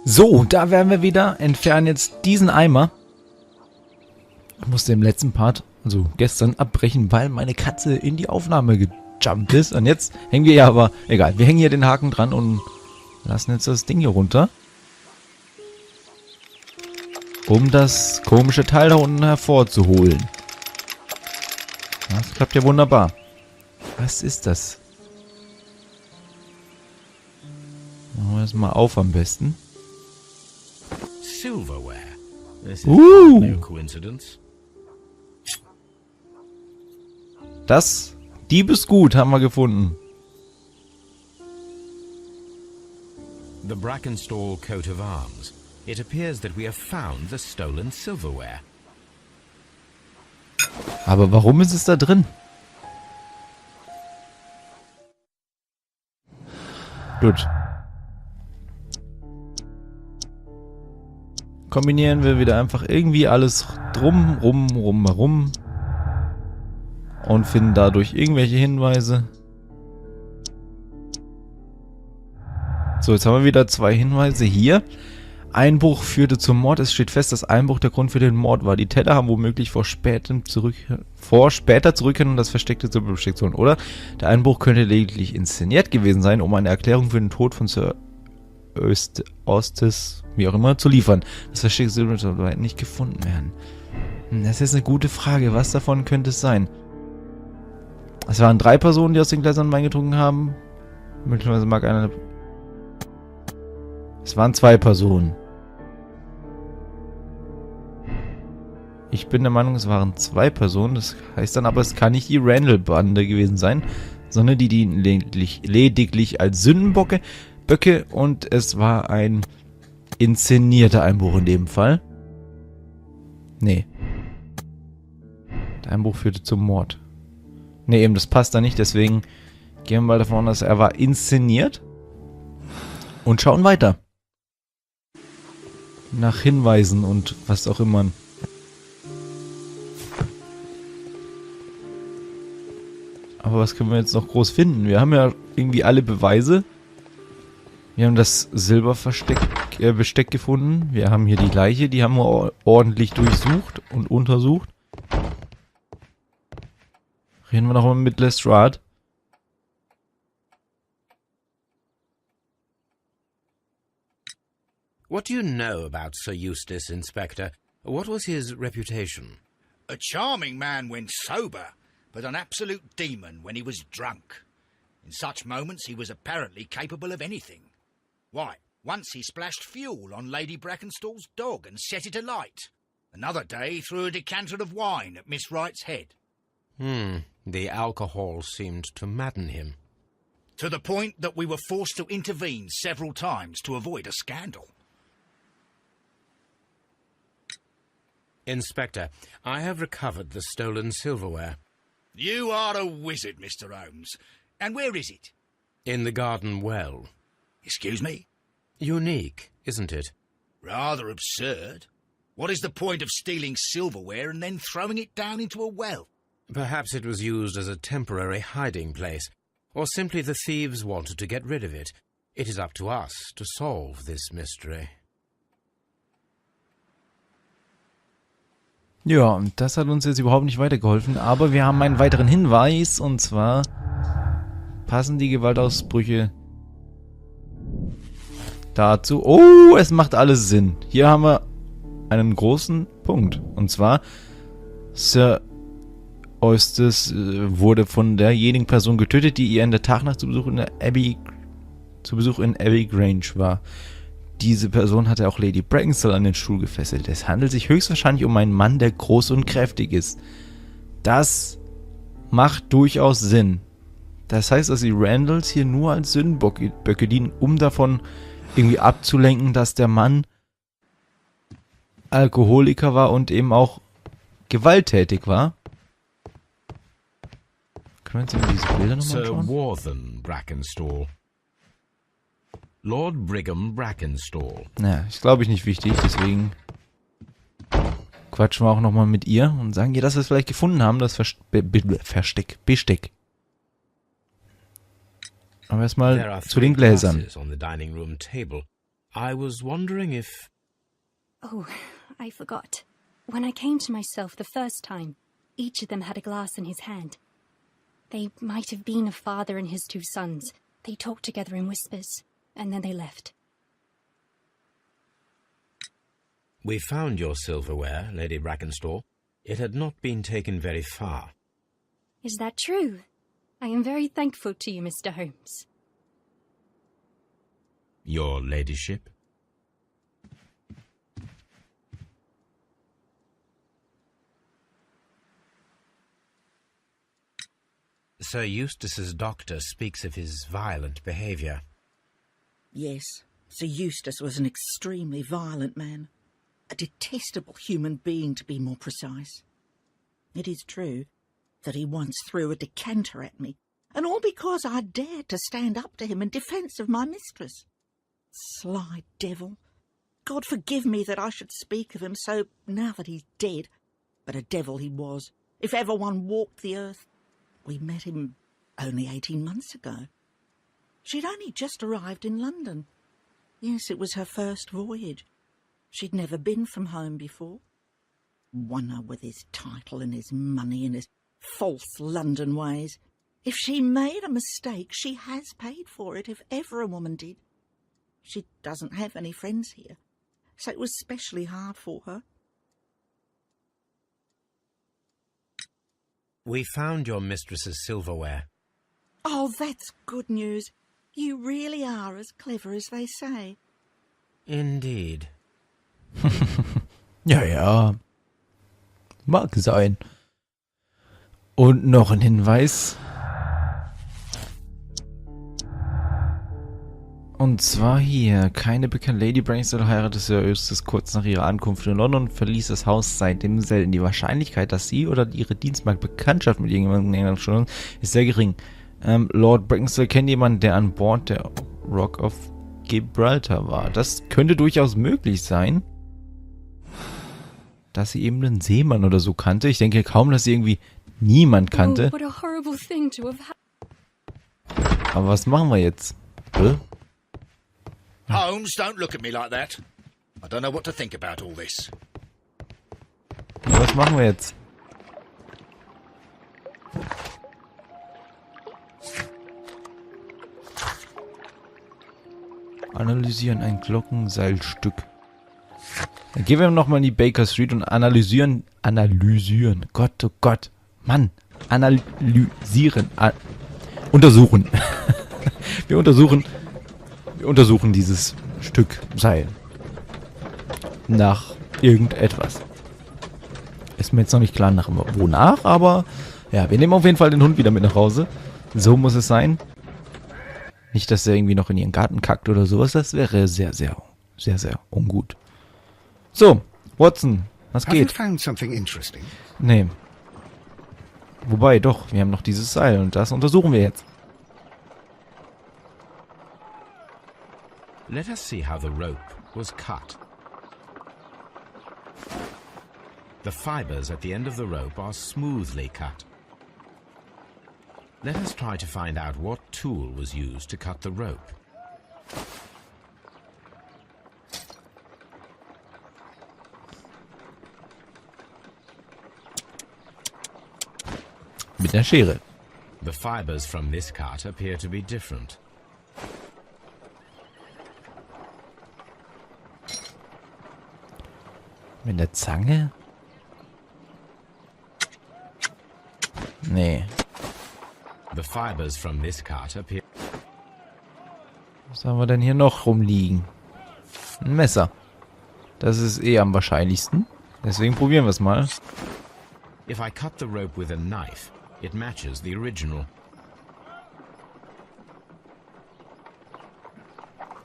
So, da wären wir wieder. Entfernen jetzt diesen Eimer. Ich musste im letzten Part, also gestern, abbrechen, weil meine Katze in die Aufnahme gejumpt ist. Und jetzt hängen wir ja aber, egal, wir hängen hier den Haken dran und lassen jetzt das Ding hier runter. Um das komische Teil da unten hervorzuholen. Das klappt ja wunderbar. Was ist das? Machen wir das mal auf am besten. Silverware. This is no coincidence. Das Diebesgut haben wir gefunden. The Brackenstall coat of arms. It appears that we have found the stolen silverware. Aber warum ist es da drin? Gut. Kombinieren wir wieder einfach irgendwie alles rum und finden dadurch irgendwelche Hinweise. So, jetzt haben wir wieder zwei Hinweise hier. Einbruch führte zum Mord. Es steht fest, dass Einbruch der Grund für den Mord war. Die Täter haben womöglich vor später Zurückkehren und das versteckte Silberbesteck zu holen. Oder der Einbruch könnte lediglich inszeniert gewesen sein, um eine Erklärung für den Tod von Sir Erste, wie auch immer, zu liefern. Das versteckte Silberbesteck soll nicht gefunden werden. Das ist eine gute Frage. Was davon könnte es sein? Es waren 3 Personen, die aus den Gläsern Wein getrunken haben. Möglicherweise mag einer... Es waren 2 Personen. Ich bin der Meinung, es waren 2 Personen. Das heißt dann aber, es kann nicht die Randall-Bande gewesen sein, sondern die dienten lediglich als Sündenböcke und es war ein inszenierter Einbruch in dem Fall. Nee. Der Einbruch führte zum Mord. Nee, eben, das passt da nicht, deswegen gehen wir mal davon aus, er war inszeniert. Und schauen weiter. Nach Hinweisen und was auch immer. Aber was können wir jetzt noch groß finden? Wir haben ja irgendwie alle Beweise. Wir haben das Besteck gefunden. Wir haben hier die Leiche, die haben wir ordentlich durchsucht und untersucht. Reden wir nochmal mit Lestrade. What do you know about Sir Eustace, Inspector? What was his reputation? A charming man when sober, but an absolute demon when he was drunk. In such moments he was apparently capable of anything. Why, once he splashed fuel on Lady Brackenstall's dog and set it alight. Another day he threw a decanter of wine at Miss Wright's head. The alcohol seemed to madden him. To the point that we were forced to intervene several times to avoid a scandal. Inspector, I have recovered the stolen silverware. You are a wizard, Mr. Holmes. And where is it? In the garden well. Excuse me? Unique, isn't it? Rather absurd. What is the point of stealing silverware and then throwing it down into a well? Perhaps it was used as a temporary hiding place, or simply the thieves wanted to get rid of it. It is up to us to solve this mystery. Ja, und das hat uns jetzt überhaupt nicht weitergeholfen, aber wir haben einen weiteren Hinweis, und zwar passen die Gewaltausbrüche dazu. Oh, es macht alles Sinn. Hier haben wir einen großen Punkt, und zwar Sir Eustace wurde von derjenigen Person getötet, die ihr in der Tagnacht zu Besuch in Abbey Grange war. Diese Person hatte auch Lady Brackenstall an den Stuhl gefesselt. Es handelt sich höchstwahrscheinlich um einen Mann, der groß und kräftig ist. Das macht durchaus Sinn. Das heißt, dass die Randalls hier nur als Sündenböcke dienen, um davon irgendwie abzulenken, dass der Mann Alkoholiker war und eben auch gewalttätig war. Können wir uns diese Bilder nochmal anschauen? Sir Warthen Brackenstall. Lord Brigham Brackenstall. Naja, ist glaube ich nicht wichtig, deswegen quatschen wir auch nochmal mit ihr und sagen ihr, dass wir es vielleicht gefunden haben, das Besteck. Aber erstmal zu den Gläsern. I was wondering if... Oh, I forgot. When I came to myself the first time, each of them had a glass in his hand. They might have been a father and his 2 sons. They talked together in whispers, and then they left. We found your silverware, Lady Brackenstall. It had not been taken very far. Is that true? I am very thankful to you, Mr. Holmes. Your ladyship? Sir Eustace's doctor speaks of his violent behaviour. Yes, Sir Eustace was an extremely violent man. A detestable human being, to be more precise. It is true that he once threw a decanter at me, and all because I dared to stand up to him in defence of my mistress. Sly devil. God forgive me that I should speak of him so now that he's dead, but a devil he was, if ever one walked the earth. We met him only 18 months ago. She'd only just arrived in London. Yes, it was her first voyage. She'd never been from home before. Wonder with his title and his money and his false London ways. If she made a mistake, she has paid for it, if ever a woman did. She doesn't have any friends here, so it was specially hard for her. We found your mistress's silverware. Oh, that's good news. You really are as clever as they say. Indeed. Ja, ja. Mag sein. Und noch ein Hinweis. Und zwar hier. Keine bekannte Lady Brackenstall heiratete Sir Eustace kurz nach ihrer Ankunft in London und verließ das Haus seitdem selten. Die Wahrscheinlichkeit, dass sie oder ihre Dienstmagd Bekanntschaft mit irgendjemandem in England schon ist sehr gering. Lord Brackenstall kennt jemanden, der an Bord der Rock of Gibraltar war. Das könnte durchaus möglich sein, dass sie eben einen Seemann oder so kannte. Ich denke kaum, dass sie irgendwie niemand kannte. Oh, what a horrible thing to have Aber was machen wir jetzt? Holmes, don't look at me like that. I don't know what to think about all this. Was machen wir jetzt? Analysieren ein Glockenseilstück. Dann gehen wir nochmal in die Baker Street und analysieren. Gott, oh Gott. Mann. Analysieren. Untersuchen. Wir untersuchen dieses Stück Seil. Nach irgendetwas. Ist mir jetzt noch nicht klar nach wonach, aber ja, wir nehmen auf jeden Fall den Hund wieder mit nach Hause. So muss es sein. Nicht, dass er irgendwie noch in ihren Garten kackt oder sowas. Das wäre sehr, sehr, sehr, sehr ungut. So, Watson, was geht? Found something interesting? Nee. Wobei, doch, wir haben noch dieses Seil und das untersuchen wir jetzt. Let us see how the rope was cut. The fibers at the end of the rope are smoothly cut. Let us try to find out what tool was used to cut the rope. Mit der Schere. The fibers from this cut appear to be different. Mit der Zange? Nee. The fibers from this cut appear... Was haben wir denn hier noch rumliegen? Ein Messer. Das ist eh am wahrscheinlichsten. Deswegen probieren wir es mal. If I cut the rope with a knife, it matches the original.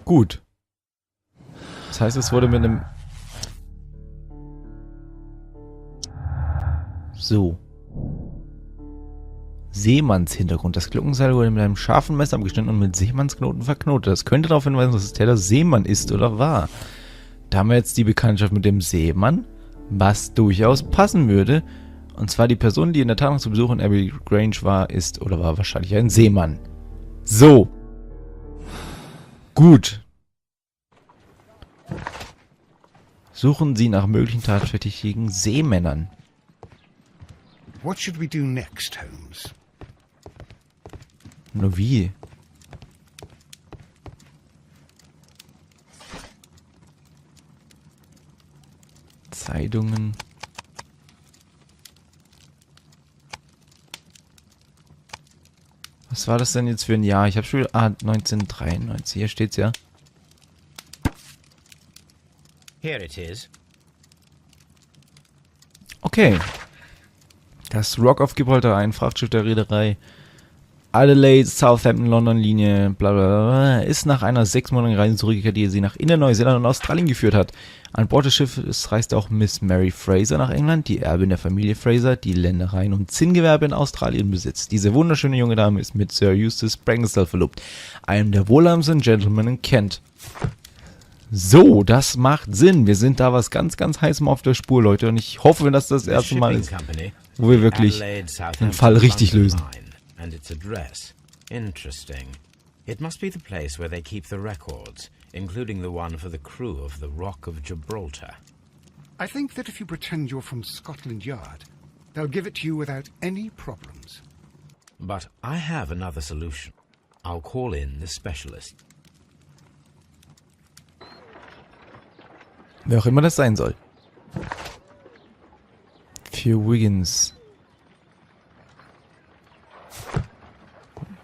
Gut. Das heißt, es wurde mit einem... So. Seemannshintergrund. Das Glockenseil wurde mit einem scharfen Messer abgeschnitten und mit Seemannsknoten verknotet. Das könnte darauf hinweisen, dass es Taylor Seemann ist oder war. Da haben wir jetzt die Bekanntschaft mit dem Seemann, was durchaus passen würde. Und zwar die Person, die in der Tat zu Besuch in Abbey Grange war, ist oder war wahrscheinlich ein Seemann. So. Gut. Suchen Sie nach möglichen tatverdächtigen Seemännern. What should we do next, Holmes? Nur wie? Zeitungen. Was war das denn jetzt für ein Jahr? Ich habe schon... 1993. Hier steht's ja. Here it is. Okay. Das Rock of Gibraltar, ein Frachtschiff der Reederei Adelaide, Southampton, London Linie, bla bla bla, ist nach einer 6-monatigen Reise zurückgekehrt, die sie nach Indien, Neuseeland und Australien geführt hat. An Bord des Schiffes reiste auch Miss Mary Fraser nach England, die Erbin der Familie Fraser, die Ländereien und Zinngewerbe in Australien besitzt. Diese wunderschöne junge Dame ist mit Sir Eustace Bransdell verlobt, einem der wohlhabendsten Gentlemen in Kent. So, das macht Sinn. Wir sind da was ganz, ganz heißem auf der Spur, Leute. Und ich hoffe, dass das erste Mal ist, wo wir wirklich den Fall richtig lösen. And its address. Interesting. It must be the place where they keep the records, including the one for the crew of the Rock of Gibraltar. I think that if you pretend you're from Scotland Yard, they'll give it to you without any problems. But I have another solution. I'll call in the specialist. Wer auch immer das sein soll. Für Wiggins.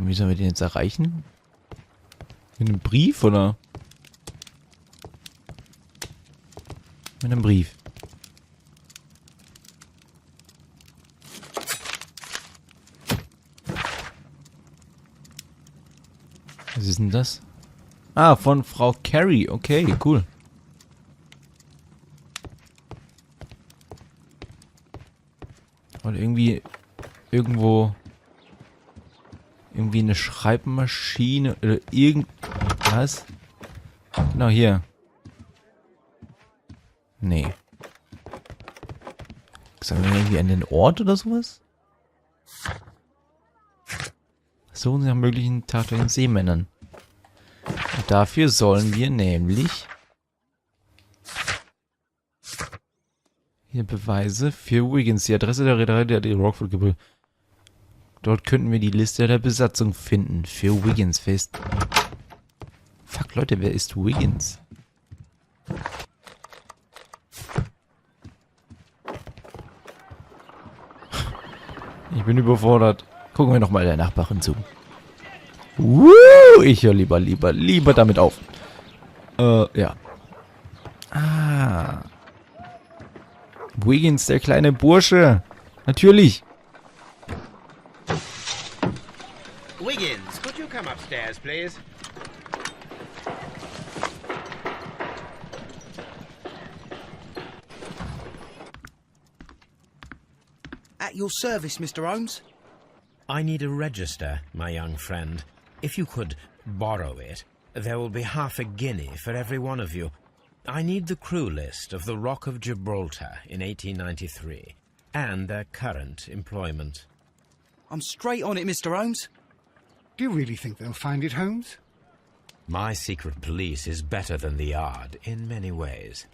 Wie sollen wir den jetzt erreichen? Mit einem Brief, oder? Mit einem Brief. Was ist denn das? Ah, von Frau Carey. Okay, cool. Und irgendwie... Irgendwo eine Schreibmaschine oder irgendwas. Genau, hier. Nee. Sagen wir irgendwie an den Ort oder sowas? Suchen Sie nach möglichen tatverdächtigen Seemännern. Und dafür sollen wir nämlich hier Beweise für Wiggins, die Adresse der Reederei, der die Rockford gebrüllt. Dort könnten wir die Liste der Besatzung finden. Für Wiggins fest. Fuck, Leute, wer ist Wiggins? Ich bin überfordert. Gucken wir nochmal der Nachbarin zu. Ich höre lieber damit auf. Ja. Ah. Wiggins, der kleine Bursche. Natürlich. Wiggins, could you come upstairs, please? At your service, Mr. Holmes. I need a register, my young friend. If you could borrow it, there will be half a guinea for every one of you. I need the crew list of the Rock of Gibraltar in 1893 and their current employment. I'm straight on it, Mr. Holmes. Do you really think they'll find it, Holmes? My secret police is better than the Yard in many ways.